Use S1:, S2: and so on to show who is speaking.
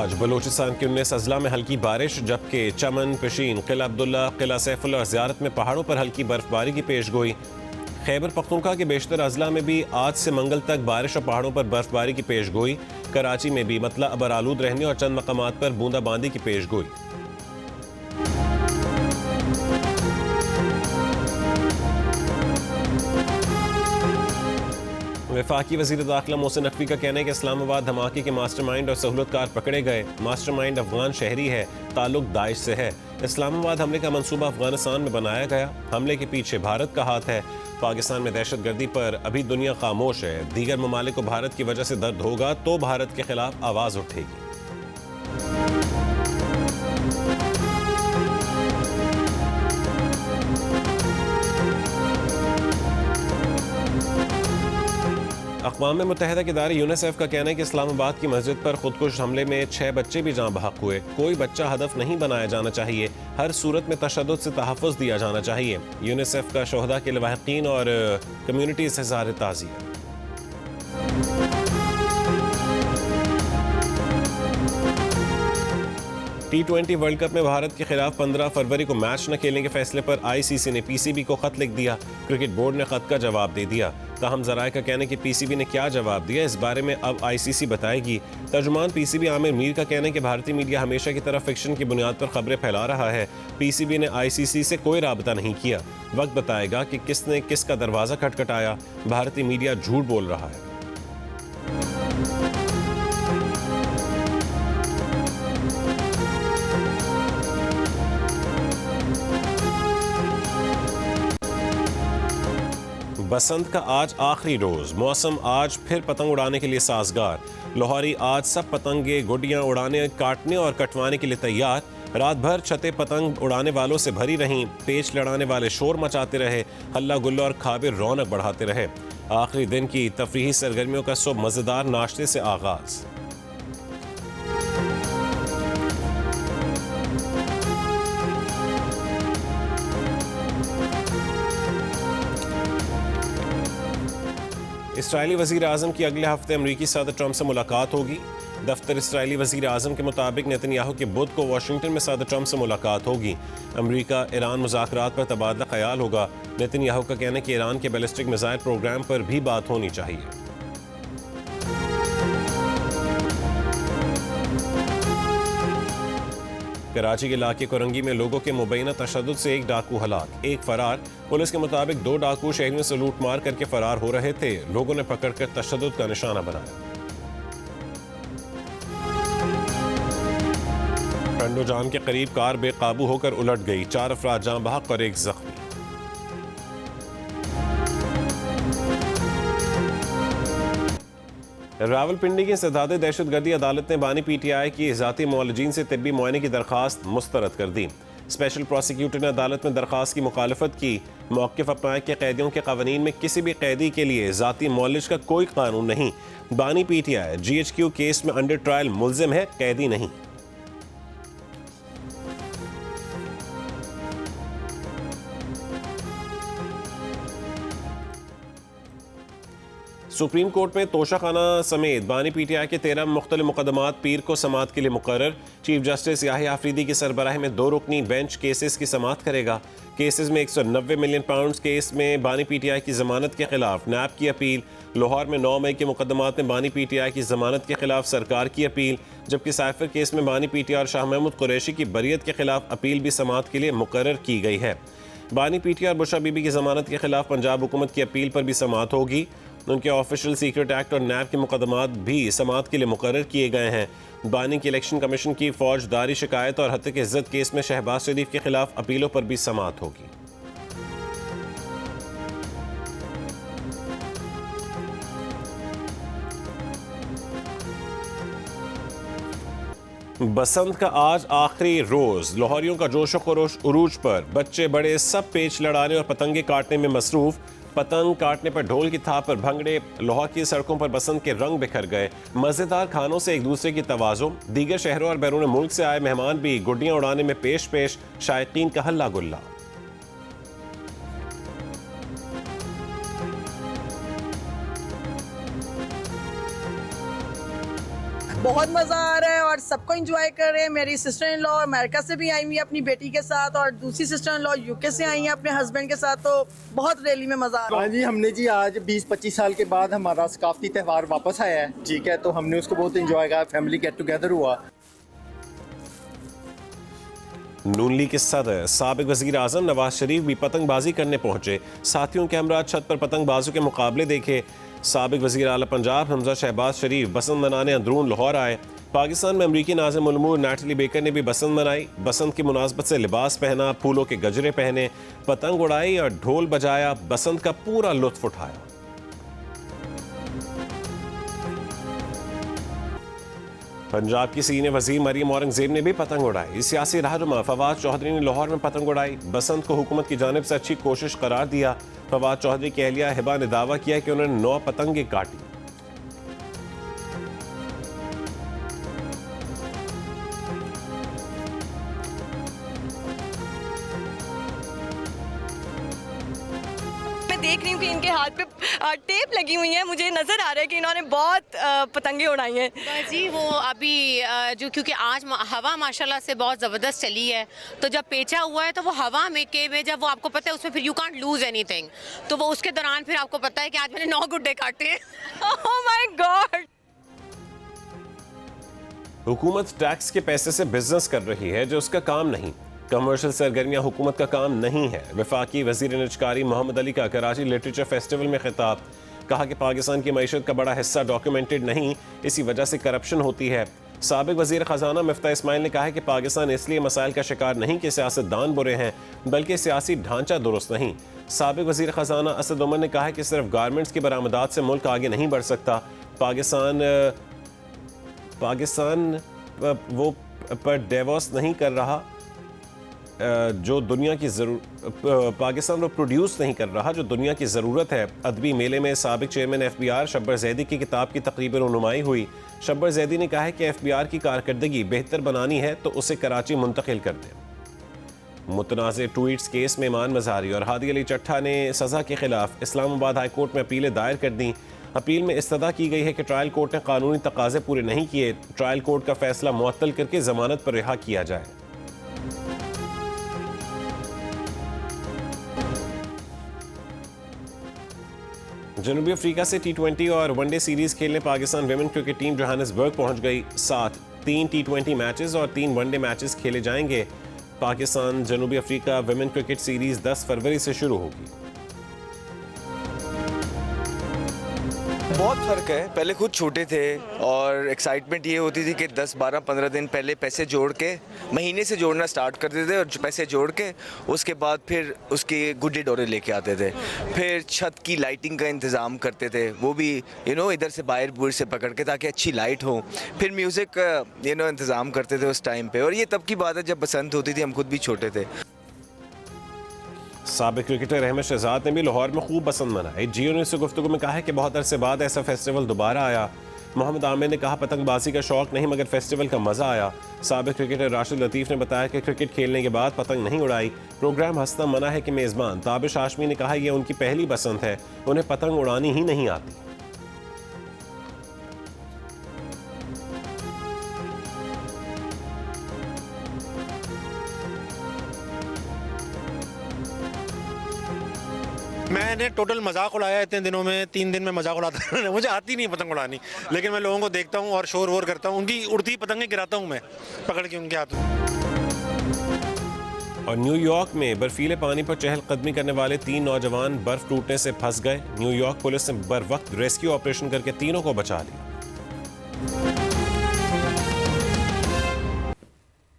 S1: आज बलूचिस्तान के 19 अजला में हल्की बारिश, जबकि चमन, पिशीन, किला अब्दुल्ला, किला सैफुल्ला और ज़ियारत में पहाड़ों पर हल्की बर्फबारी की पेशगोई। खैबर पख्तूनख्वा के बेशतर अजला में भी आज से मंगल तक बारिश और पहाड़ों पर बर्फबारी की पेशगोई। कराची में भी मतला अबर आलूद रहने और चंद मकामात पर बूंदाबांदी की पेशगोई। वफाकी वज़ीर दाखिला मोहसिन नकवी का कहना है कि इस्लामाबाद धमाके के मास्टरमाइंड और सहूलतकार पकड़े गए। मास्टरमाइंड अफगान शहरी है, ताल्लुक दाइश से है। इस्लामाबाद हमले का मंसूबा अफगानिस्तान में बनाया गया। हमले के पीछे भारत का हाथ है। पाकिस्तान में दहशतगर्दी पर अभी दुनिया खामोश है। दीगर ममालिक को भारत की वजह से दर्द होगा तो भारत के खिलाफ आवाज उठेगी। अक़वाम मुत्तहिदा के इदारे यूनिसेफ का कहना है कि इस्लामाबाद की मस्जिद पर खुदकुश हमले में 6 बच्चे भी जाँ बहक हुए। कोई बच्चा हदफ नहीं बनाया जाना चाहिए। हर सूरत में तशद्दुद से तहफ़्फ़ुज़ दिया जाना चाहिए। यूनिसेफ का शोहदा के लवाहिकीन और कम्युनिटी से इज़हार ताज़ियत। T20 वर्ल्ड कप में भारत के खिलाफ 15 फरवरी को मैच न खेलने के फैसले पर ICC ने PCB को खत लिख दिया। क्रिकेट बोर्ड ने खत का जवाब दे दिया। ताहम ज़राए का कहना है कि PCB ने क्या जवाब दिया, इस बारे में अब ICC बताएगी। तर्जुमान PCB आमिर मीर का कहना है कि भारतीय मीडिया हमेशा की तरह फिक्शन की बुनियाद पर खबरें फैला रहा है। PCB ने ICC से कोई राबता नहीं किया। वक्त बताएगा कि किसने किसका दरवाज़ा खटखटाया। भारतीय मीडिया झूठ बोल रहा है। बसंत का आज आखिरी रोज, मौसम आज फिर पतंग उड़ाने के लिए साजगार। लोहरी आज सब पतंगे गुड्डियां उड़ाने, काटने और कटवाने के लिए तैयार। रात भर छतें पतंग उड़ाने वालों से भरी रहीं। पेच लड़ाने वाले शोर मचाते रहे। हल्ला गुल्ला और खाबिर रौनक बढ़ाते रहे। आखिरी दिन की तफरीही सरगर्मियों का सुबह मजेदार नाश्ते से आगाज। इसराइली वज़ीर आज़म की अगले हफ्ते अमरीकी सदर ट्रंप से मुलाकात होगी। दफ्तर इसराइली वज़ीर आज़म के मुताबिक नेतन्याहू के बुध को वाशिंगटन में सदर ट्रंप से मुलाकात होगी। अमरीका ईरान मुज़ाकरात पर तबादला ख्याल होगा। नेतन्याहू का कहना है कि ईरान के बैलिस्टिक मिसाइल प्रोग्राम पर भी बात होनी चाहिए। कराची के इलाके कोरंगी में लोगों के मुबैना तशद्दुद से एक डाकू हलाक, एक फरार। पुलिस के मुताबिक 2 डाकू शहरियों से लूट मार करके फरार हो रहे थे। लोगों ने पकड़कर तशद्दुद का निशाना बनाया। टंडोजान के करीब कार बेकाबू होकर उलट गई। 4 अफराद जाँ बहक और 1 जख्मी। रावलपिंडी की सदादे दहशतगर्दी अदालत ने बानी PTI की ज़ाती मुआलजीन से तिब्बी मुआयने की दरख्वास्त मुस्तरद कर दी। स्पेशल प्रोसिक्यूटर ने अदालत में दरख्वास्त की मुखालफत की। मौक़िफ़ अपनाया कि कैदियों के क़वानीन में किसी भी कैदी के लिए ज़ाती मुआलिज का कोई कानून नहीं। बानी PTI GHQ केस में अंडर ट्रायल मुल्ज़िम है, कैदी नहीं। सुप्रीम कोर्ट में तोशाखाना समेत बानी PTI के 13 मुख्तलिफ मुकदमात पीर को समाअत के लिए मुकर्रर। चीफ जस्टिस याहिया आफरीदी की सरबराही में 2 रुकनी बेंच केसेस की समाअत करेगा। केसेस में 190 मिलियन पाउंड केस में बानी PTI की जमानत के खिलाफ नैब की अपील। लाहौर में 9 मई के मुकदमात में बानी PTI की जमानत के खिलाफ सरकार की अपील, जबकि साइफर केस में बानी PTI और शाह महमूद कुरैशी की बरियत के खिलाफ अपील भी समाअत के लिए मुकर्रर की गई है। बानी PTI और बुशरा बीबी की जमानत के खिलाफ पंजाब हुकूमत की अपील पर भी समाअत होगी। उनके ऑफिशियल सीक्रेट एक्ट और नैब के मुकदमात भी समाअत के लिए मुकर्रर किए गए हैं। बानी की इलेक्शन कमीशन की फौजदारी शिकायत और हत्या की इज्जत केस में शहबाज शरीफ के खिलाफ अपीलों पर भी समाअत होगी। बसंत का आज आखिरी रोज, लाहौरियों का जोश व खरोश उरूज पर। बच्चे बड़े सब पेच लड़ाने और पतंगे काटने में मसरूफ। पतंग काटने पर ढोल की थाप पर भंगड़े। लाहौर की सड़कों पर बसंत के रंग बिखर गए। मजेदार खानों से एक दूसरे की तवाज़ो। दीगर शहरों और बैरून मुल्क से आए मेहमान भी गुड्डियां उड़ाने में पेश पेश। शायकीन का हल्ला गुल्ला।
S2: बहुत मज़ा आ रहा है और सबको एंजॉय कर रहे हैं। मेरी सिस्टर इन लॉ अमेरिका से भी आई हुई है अपनी बेटी के साथ और दूसरी सिस्टर इन लॉ यूके से आई हैं अपने हस्बैंड के साथ, तो बहुत रैली में मज़ा आ रहा है।
S3: हाँ जी, हमने जी आज 20-25 साल के बाद हमारा सकाफती त्यौहार वापस आया है, ठीक है, तो हमने उसको बहुत एंजॉय किया, फैमिली गेट टुगेदर हुआ।
S1: नून लीग के सदर साबिक वजीर आजम नवाज शरीफ भी पतंगबाजी करने पहुंचे। साथियों के हमरा छत पर पतंगबाजों के मुकाबले देखे। साबिक वजीर आला पंजाब हमजा शहबाज शरीफ बसंत मनाने अंदरून लाहौर आए। पाकिस्तान में अमरीकी नाज़िम उल उमूर नैटली बेकर ने भी बसंत मनाई। बसंत की मुनासबत से लिबास पहना, फूलों के गजरे पहने, पतंग उड़ाई और ढोल बजाया, बसंत का पूरा लुत्फ उठाया। पंजाब की सीनियर वजीर मरियम औरंगजेब ने भी पतंग उड़ाई। सियासी रहनुमा फवाद चौधरी ने लाहौर में पतंग उड़ाई। बसंत को हुकूमत की जानिब से अच्छी कोशिश करार दिया। फवाद चौधरी की अहलिया हिबा ने दावा किया कि उन्होंने 9 पतंगें काटी।
S4: देख रही हूँ कि इनके हाथ पे टेप लगी हुई है, मुझे नज़र आ रहा है कि इन्होंने बहुत पतंगे उड़ाई हैं।
S5: जी वो अभी जो क्योंकि आज हवा माशाल्लाह से बहुत ज़बरदस्त चली है, तो जब पेचा हुआ है तो वो हवा में जब वो आपको पता है उसमें फिर यू कांट लूज एनीथिंग, तो वो उसके दौरान फिर आपको पता है कि आज मैंने 9 गुड्डे काटे हैं।
S4: Oh my God.
S1: हुकूमत टैक्स के पैसे से बिजनेस कर रही है जो उसका काम नहीं। कमर्शियल सरगर्मियां हुकूमत का काम नहीं है। वफाकी वजीर निजकारी मोहम्मद अली का कराची लिटरेचर फेस्टिवल में खिताब। कहा कि पाकिस्तान की मईशत का बड़ा हिस्सा डॉक्यूमेंटेड नहीं, इसी वजह से करप्शन होती है। साबिक वजीर खजाना मिफ्ता इस्माइल ने कहा है कि पाकिस्तान इसलिए मसाइल का शिकार नहीं कि सियासतदान बुरे हैं, बल्कि सियासी ढांचा दुरुस्त नहीं। साबिक वजीर खजाना असद उमर ने कहा है कि सिर्फ गारमेंट्स की बरामदात से मुल्क आगे नहीं बढ़ सकता। पाकिस्तान वो पर डेवोस नहीं कर रहा जो दुनिया की पाकिस्तान वो प्रोड्यूस नहीं कर रहा जो दुनिया की ज़रूरत है। अदबी मेले में साबिक चेयरमैन FBR शब्बर जैदी की किताब की तकरीबन रुनुमाई हुई। शब्बर जैदी ने कहा है कि FBR की कारकर्दगी बेहतर बनानी है तो उसे कराची मुंतकिल कर दें। मुतनाज़ ट्वीट्स केस में ईमान मज़ारी और हादी अली चट्ठा ने सज़ा के खिलाफ इस्लामाबाद हाई कोर्ट में अपीलें दायर कर दी। अपील में इस्तदा की गई है कि ट्रायल कोर्ट ने कानूनी तकाजे पूरे नहीं किए, ट्रायल कोर्ट का फैसला मुअत्तल करके जमानत पर रिहा किया जाए। जनूबी अफ्रीका से T20 और वनडे सीरीज खेलने Pakistan women cricket team Johannesburg पहुंच गई। 3 T20 मैचेस और 3 वनडे मैचेस खेले जाएंगे। पाकिस्तान जनूबी अफ्रीका विमेन क्रिकेट सीरीज 10 फरवरी से शुरू होगी।
S6: बहुत फ़र्क है। पहले खुद छोटे थे और एक्साइटमेंट ये होती थी कि 10, 12, 15 दिन पहले पैसे जोड़ के महीने से जोड़ना स्टार्ट करते थे और पैसे जोड़ के उसके बाद फिर उसके गुड्डे डोरे लेके आते थे। फिर छत की लाइटिंग का इंतज़ाम करते थे, वो भी इधर से बाहर बुर से पकड़ के ताकि अच्छी लाइट हो। फिर म्यूज़िक का इंतज़ाम करते थे उस टाइम पे, और ये तब की बात है जब बसंत होती थी, हम खुद भी छोटे थे।
S1: साबिक क्रिकेटर अहमद शहजाद ने भी लाहौर में खूब बसंत मनाई। जियो ने इससे गुफ्तगू में कहा है कि बहुत अरसे बाद ऐसा फेस्टिवल दोबारा आया। मोहम्मद आमिर ने कहा पतंगबाजी का शौक नहीं मगर फेस्टिवल का मजा आया। साबिक क्रिकेटर राशिद लतीफ़ ने बताया कि क्रिकेट खेलने के बाद पतंग नहीं उड़ाई। प्रोग्राम हंसना मना है कि मेज़बान ताबिश हाशमी ने कहा यह उनकी पहली बसंत है, उन्हें पतंग उड़ानी ही नहीं आती।
S7: मैंने टोटल मजाक उड़ाया इतने दिनों में, 3 दिन में मजाक उड़ाता मुझे आती नहीं पतंग उड़ानी, लेकिन मैं लोगों को देखता हूँ और शोर वोर करता हूँ, उनकी उड़ती पतंगें गिराता हूँ मैं पकड़ के उनके हाथों।
S1: और न्यूयॉर्क में बर्फीले पानी पर चहलकदमी करने वाले 3 नौजवान बर्फ टूटने से फंस गए। न्यूयॉर्क पुलिस ने बर वक्त रेस्क्यू ऑपरेशन करके तीनों को बचा लिया।